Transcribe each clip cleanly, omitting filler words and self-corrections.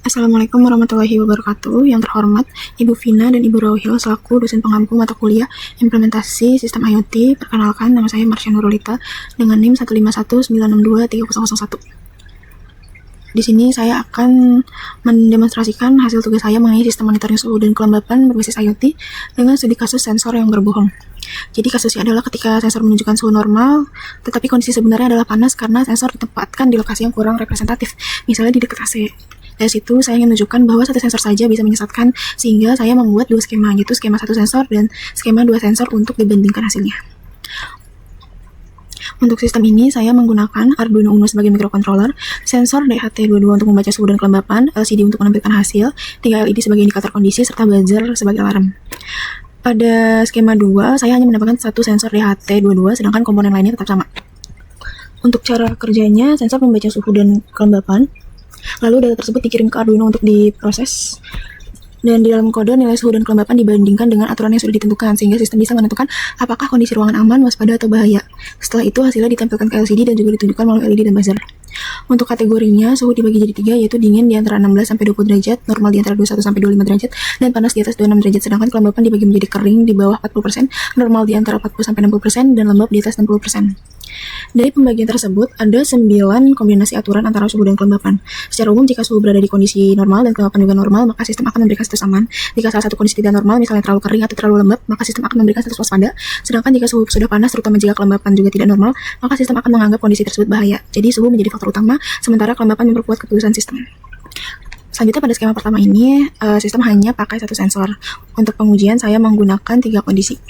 Assalamualaikum warahmatullahi wabarakatuh. Yang terhormat Ibu Vina dan Ibu Rauhil selaku dosen pengampu mata kuliah Implementasi Sistem IoT. Perkenalkan, nama saya Marsha Nurulita dengan NIM 151962301. Di sini saya akan mendemonstrasikan hasil tugas saya mengenai sistem monitoring suhu dan kelembapan berbasis IoT dengan studi kasus sensor yang berbohong. Jadi kasusnya adalah ketika sensor menunjukkan suhu normal, tetapi kondisi sebenarnya adalah panas karena sensor ditempatkan di lokasi yang kurang representatif, misalnya di dekat AC. Dari situ saya ingin menunjukkan bahwa satu sensor saja bisa menyesatkan, sehingga saya membuat dua skema, yaitu skema satu sensor dan skema dua sensor untuk dibandingkan hasilnya. Untuk sistem ini, saya menggunakan Arduino Uno sebagai microcontroller, sensor DHT22 untuk membaca suhu dan kelembapan, LCD untuk menampilkan hasil, 3 LED sebagai indikator kondisi, serta buzzer sebagai alarm. Pada skema 2, saya hanya menambahkan satu sensor DHT22, sedangkan komponen lainnya tetap sama. Untuk cara kerjanya, sensor membaca suhu dan kelembapan, lalu data tersebut dikirim ke Arduino untuk diproses, dan di dalam kode nilai suhu dan kelembapan dibandingkan dengan aturan yang sudah ditentukan, sehingga sistem bisa menentukan apakah kondisi ruangan aman, waspada, atau bahaya. Setelah itu hasilnya ditampilkan ke LCD dan juga ditunjukkan melalui LED dan buzzer. Untuk kategorinya, suhu dibagi jadi 3, yaitu dingin di antara 16-20 derajat, normal di antara 21-25 derajat, dan panas di atas 26 derajat, sedangkan kelembapan dibagi menjadi kering di bawah 40%, normal di antara 40-60%, dan lembab di atas 60%. Dari pembagian tersebut, ada 9 kombinasi aturan antara suhu dan kelembapan. Secara umum, jika suhu berada di kondisi normal dan kelembapan juga normal, maka sistem akan memberikan status aman. Jika salah satu kondisi tidak normal, misalnya terlalu kering atau terlalu lembab, maka sistem akan memberikan status waspada. Sedangkan jika suhu sudah panas, terutama jika kelembapan juga tidak normal, maka sistem akan menganggap kondisi tersebut bahaya. Jadi suhu menjadi faktor utama, sementara kelembapan memperkuat keputusan sistem. Selanjutnya pada skema pertama ini, sistem hanya pakai satu sensor. Untuk pengujian, saya menggunakan 3 kondisi.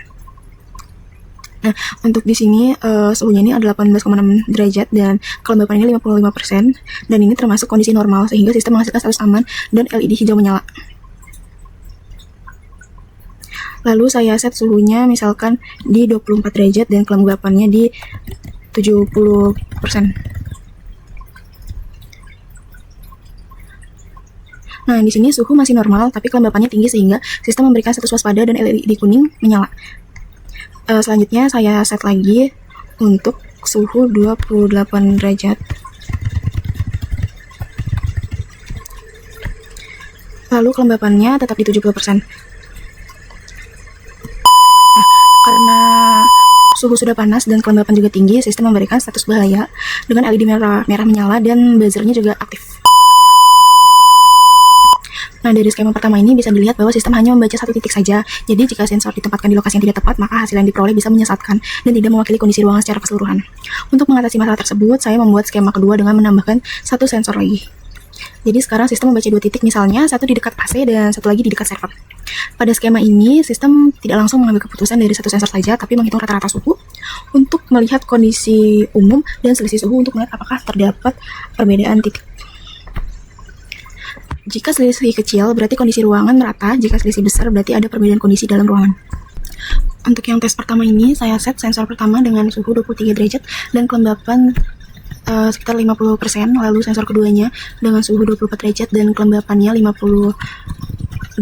Nah, untuk di sini suhunya ini ada 18,6 derajat dan kelembapan ini 55%, dan ini termasuk kondisi normal sehingga sistem menghasilkan status aman dan LED hijau menyala. Lalu saya set suhunya misalkan di 24 derajat dan kelembapannya di 70%. Nah, di sini suhu masih normal tapi kelembapannya tinggi sehingga sistem memberikan status waspada dan LED kuning menyala. Selanjutnya saya set lagi untuk suhu 28 derajat. Lalu kelembapannya tetap di 70%. Nah, karena suhu sudah panas dan kelembapan juga tinggi, sistem memberikan status bahaya dengan LED merah menyala dan buzzernya juga aktif. Nah, dari skema pertama ini bisa dilihat bahwa sistem hanya membaca satu titik saja. Jadi jika sensor ditempatkan di lokasi yang tidak tepat, maka hasil yang diperoleh bisa menyesatkan dan tidak mewakili kondisi ruangan secara keseluruhan. Untuk mengatasi masalah tersebut, saya membuat skema kedua dengan menambahkan satu sensor lagi. Jadi sekarang sistem membaca 2 titik, misalnya satu di dekat AC dan satu lagi di dekat server. Pada skema ini, sistem tidak langsung mengambil keputusan dari satu sensor saja, tapi menghitung rata-rata suhu untuk melihat kondisi umum dan selisih suhu untuk melihat apakah terdapat perbedaan titik. Jika selisih kecil, berarti kondisi ruangan merata. Jika selisih besar, berarti ada perbedaan kondisi dalam ruangan. Untuk yang tes pertama ini, saya set sensor pertama dengan suhu 23 derajat dan kelembapan sekitar 50%. Lalu sensor keduanya dengan suhu 24 derajat dan kelembapannya 52%.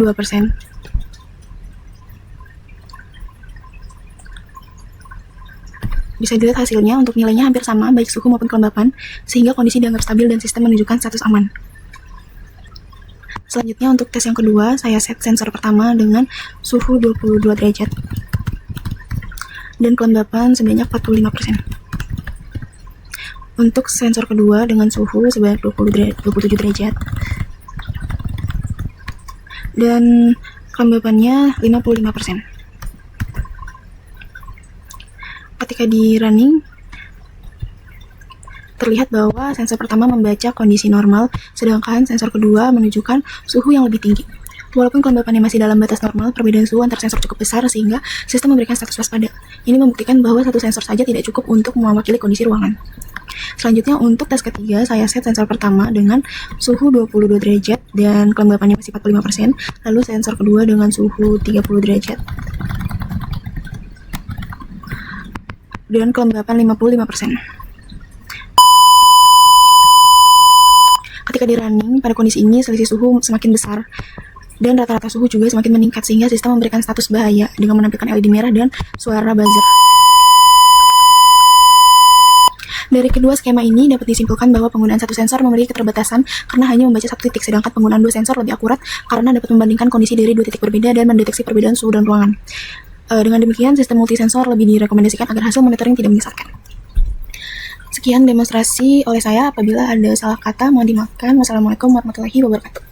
Bisa dilihat hasilnya, untuk nilainya hampir sama, baik suhu maupun kelembapan, sehingga kondisi dianggap stabil dan sistem menunjukkan status aman. Selanjutnya untuk tes yang kedua, saya set sensor pertama dengan suhu 22 derajat dan kelembapan sebanyak 45%. Untuk sensor kedua dengan suhu sebanyak 27 derajat dan kelembapannya 55%. Ketika di running, terlihat bahwa sensor pertama membaca kondisi normal, sedangkan sensor kedua menunjukkan suhu yang lebih tinggi. Walaupun kelembapannya masih dalam batas normal, perbedaan suhu antar sensor cukup besar sehingga sistem memberikan status waspada. Ini membuktikan bahwa satu sensor saja tidak cukup untuk mewakili kondisi ruangan. Selanjutnya untuk tes ketiga, saya set sensor pertama dengan suhu 22 derajat dan kelembapannya masih 45%, lalu sensor kedua dengan suhu 30 derajat dan kelembapan 55%. Ketika di running, pada kondisi ini selisih suhu semakin besar dan rata-rata suhu juga semakin meningkat sehingga sistem memberikan status bahaya dengan menampilkan LED merah dan suara buzzer. Dari kedua skema ini dapat disimpulkan bahwa penggunaan satu sensor memiliki keterbatasan karena hanya membaca satu titik, sedangkan penggunaan dua sensor lebih akurat karena dapat membandingkan kondisi dari dua titik berbeda dan mendeteksi perbedaan suhu dalam ruangan. Dengan demikian, sistem multisensor lebih direkomendasikan agar hasil monitoring tidak menyesatkan. Sekian demonstrasi oleh saya. Apabila ada salah kata, mohon dimaafkan. Wassalamualaikum warahmatullahi wabarakatuh.